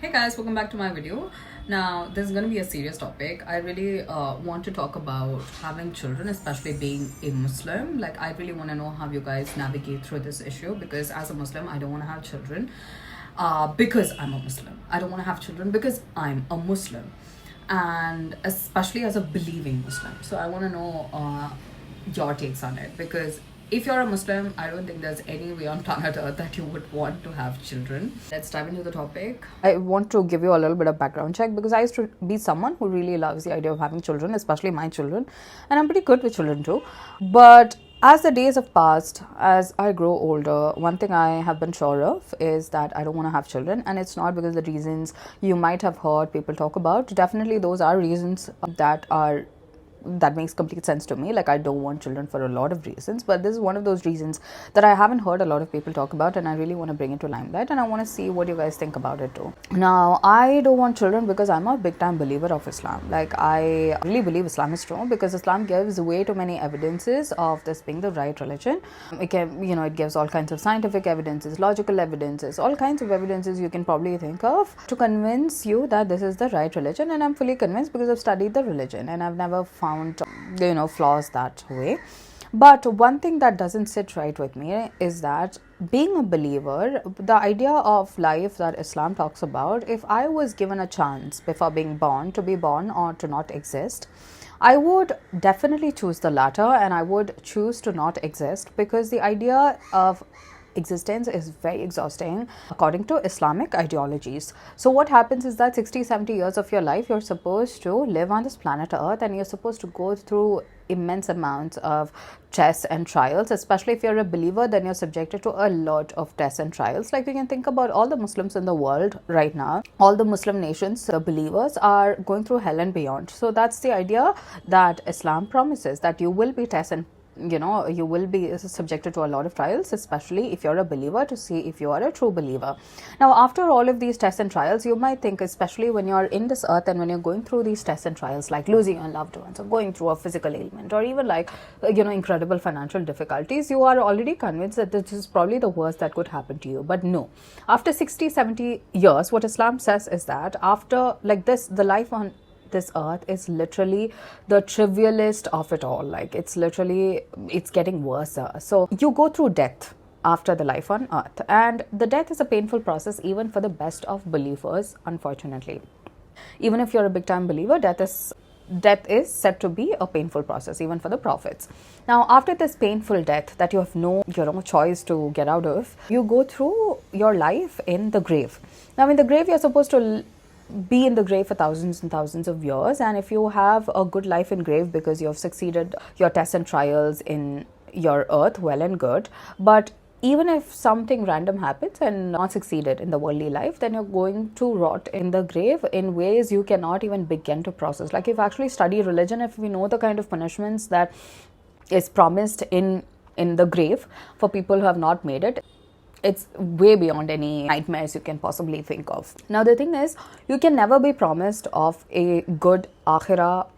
Hey guys, welcome back to my video. Now, this is going to be a serious topic. I really want to talk about having children, especially being a Muslim. Like, I really want to know how you guys navigate through this issue because as a Muslim, I don't want to have children because I'm a Muslim. I don't want to have children because I'm a Muslim, and especially as a believing Muslim. So, I want to know your takes on it because if you're a Muslim, I don't think there's any way on planet Earth that you would want to have children. Let's dive into the topic. I want to give you a little bit of background check because I used to be someone who really loves the idea of having children, especially my children, and I'm pretty good with children too. But as the days have passed, as I grow older, one thing I have been sure of is that I don't want to have children, and it's not because of the reasons you might have heard people talk about. Definitely, those are reasons that makes complete sense to me. Like, I don't want children for a lot of reasons, but this is one of those reasons that I haven't heard a lot of people talk about, and I really want to bring it to limelight, and I want to see what you guys think about it too. Now, I don't want children because I'm a big time believer of Islam. Like, I really believe Islam is true because Islam gives way too many evidences of this being the right religion. It gives all kinds of scientific evidences, logical evidences, all kinds of evidences you can probably think of to convince you that this is the right religion, and I'm fully convinced because I've studied the religion and I've never found flaws that way. But one thing that doesn't sit right with me is that being a believer, the idea of life that Islam talks about, if I was given a chance before being born to be born or to not exist, I would definitely choose the latter, and I would choose to not exist because the idea of existence is very exhausting according to Islamic ideologies. So what happens is that 60-70 years of your life you're supposed to live on this planet Earth, and you're supposed to go through immense amounts of tests and trials. Especially if you're a believer, then you're subjected to a lot of tests and trials. Like, we can think about all the Muslims in the world right now. All the Muslim nations, the believers are going through hell and beyond. So that's the idea that Islam promises, that you will be tested, you will be subjected to a lot of trials, especially if you're a believer, to see if you are a true believer. Now, after all of these tests and trials, you might think, especially when you're in this earth and when you're going through these tests and trials, like losing your loved ones or going through a physical ailment or even like incredible financial difficulties, you are already convinced that this is probably the worst that could happen to you. But no, after 60-70 years, what Islam says is that after like this, the life on this earth is literally the trivialist of it all. Like, it's getting worse. So you go through death after the life on earth, and the death is a painful process even for the best of believers, unfortunately. Even if you're a big time believer, death is said to be a painful process even for the prophets. Now, after this painful death that you have no choice to get out of, you go through your life in the grave. Now, in the grave, you're supposed to be in the grave for thousands and thousands of years, and if you have a good life in grave because you have succeeded your tests and trials in your earth, well and good. But even if something random happens and not succeeded in the worldly life, then you're going to rot in the grave in ways you cannot even begin to process. Like, if actually study religion, if we know the kind of punishments that is promised in the grave for people who have not made it, it's way beyond any nightmares you can possibly think of. Now, the thing is, you can never be promised of a good akhirah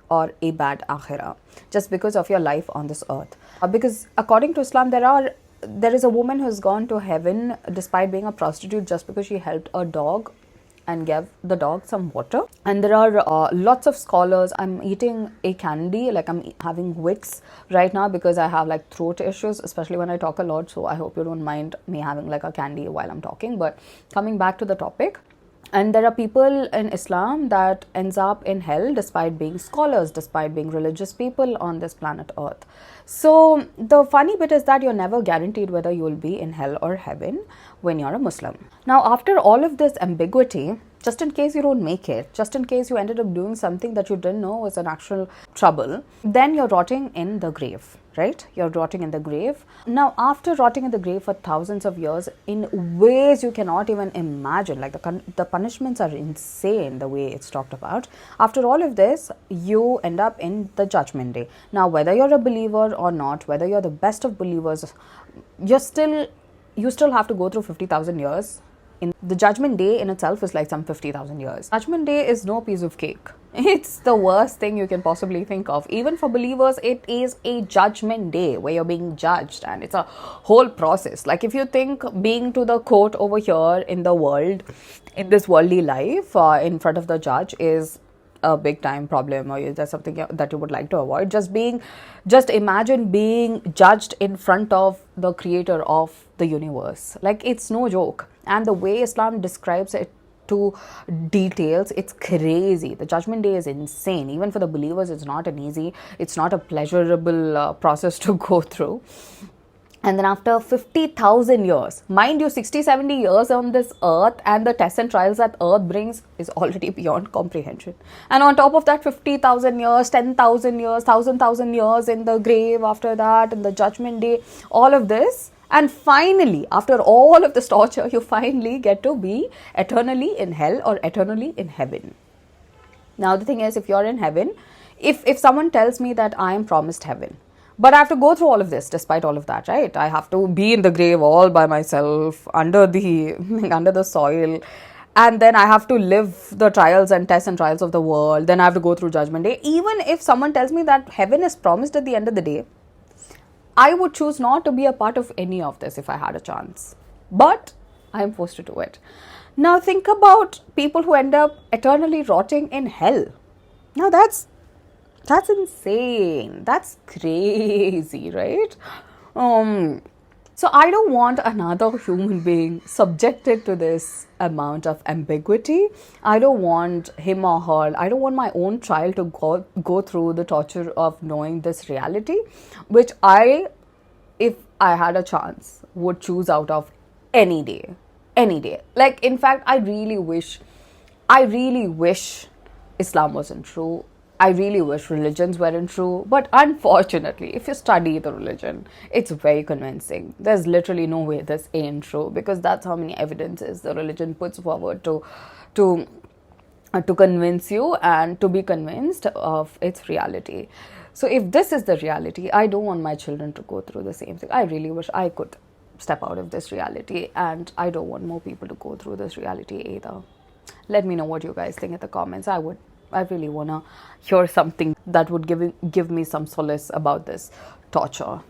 or a bad akhirah just because of your life on this earth. Because according to Islam, there is a woman who's gone to heaven despite being a prostitute just because she helped a dog and gave the dog some water. And there are lots of scholars. I'm eating a candy, like I'm having Wicks right now because I have like throat issues, especially when I talk a lot. So I hope you don't mind me having like a candy while I'm talking. But coming back to the topic, and there are people in Islam that ends up in hell despite being scholars, despite being religious people on this planet Earth. So the funny bit is that you're never guaranteed whether you will be in hell or heaven when you're a Muslim. Now, after all of this ambiguity, just in case you don't make it, just in case you ended up doing something that you didn't know was an actual trouble, then you're rotting in the grave, right? You're rotting in the grave. Now, after rotting in the grave for thousands of years in ways you cannot even imagine, like the punishments are insane the way it's talked about. After all of this, you end up in the judgment day. Now, whether you're a believer or not, whether you're the best of believers, you still have to go through 50,000 years. In the judgment day in itself is like some 50,000 years. Judgment day is no piece of cake. It's the worst thing you can possibly think of. Even for believers, it is a judgment day where you're being judged, and it's a whole process. Like, if you think being to the court over here in the world in this worldly life in front of the judge is a big time problem, or is there something that you would like to avoid? Just imagine being judged in front of the creator of the universe. Like, it's no joke. And the way Islam describes it to details, it's crazy. The judgment day is insane. Even for the believers, it's not a pleasurable process to go through. And then after 50,000 years, mind you, 60, 70 years on this earth, and the tests and trials that earth brings is already beyond comprehension. And on top of that, 50,000 years, 10,000 years, 1,000 years in the grave after that, in the judgment day, all of this. And finally, after all of this torture, you finally get to be eternally in hell or eternally in heaven. Now, the thing is, if you're in heaven, if someone tells me that I am promised heaven, but I have to go through all of this despite all of that, right? I have to be in the grave all by myself under the under the soil, and then I have to live the trials and tests and trials of the world. Then I have to go through judgment day. Even if someone tells me that heaven is promised at the end of the day, I would choose not to be a part of any of this if I had a chance. But I am forced to do it. Now think about people who end up eternally rotting in hell. Now that's insane. That's crazy, right? So I don't want another human being subjected to this amount of ambiguity. I don't want him or her, I don't want my own child to go through the torture of knowing this reality, which I, if I had a chance, would choose out of any day. Any day. Like, in fact, I really wish Islam wasn't true. I really wish religions weren't true. But unfortunately, if you study the religion, it's very convincing. There's literally no way this ain't true, because that's how many evidences the religion puts forward to convince you and to be convinced of its reality. So if this is the reality, I don't want my children to go through the same thing. I really wish I could step out of this reality, and I don't want more people to go through this reality either. Let me know what you guys think in the comments. I really want to hear something that would give me some solace about this torture.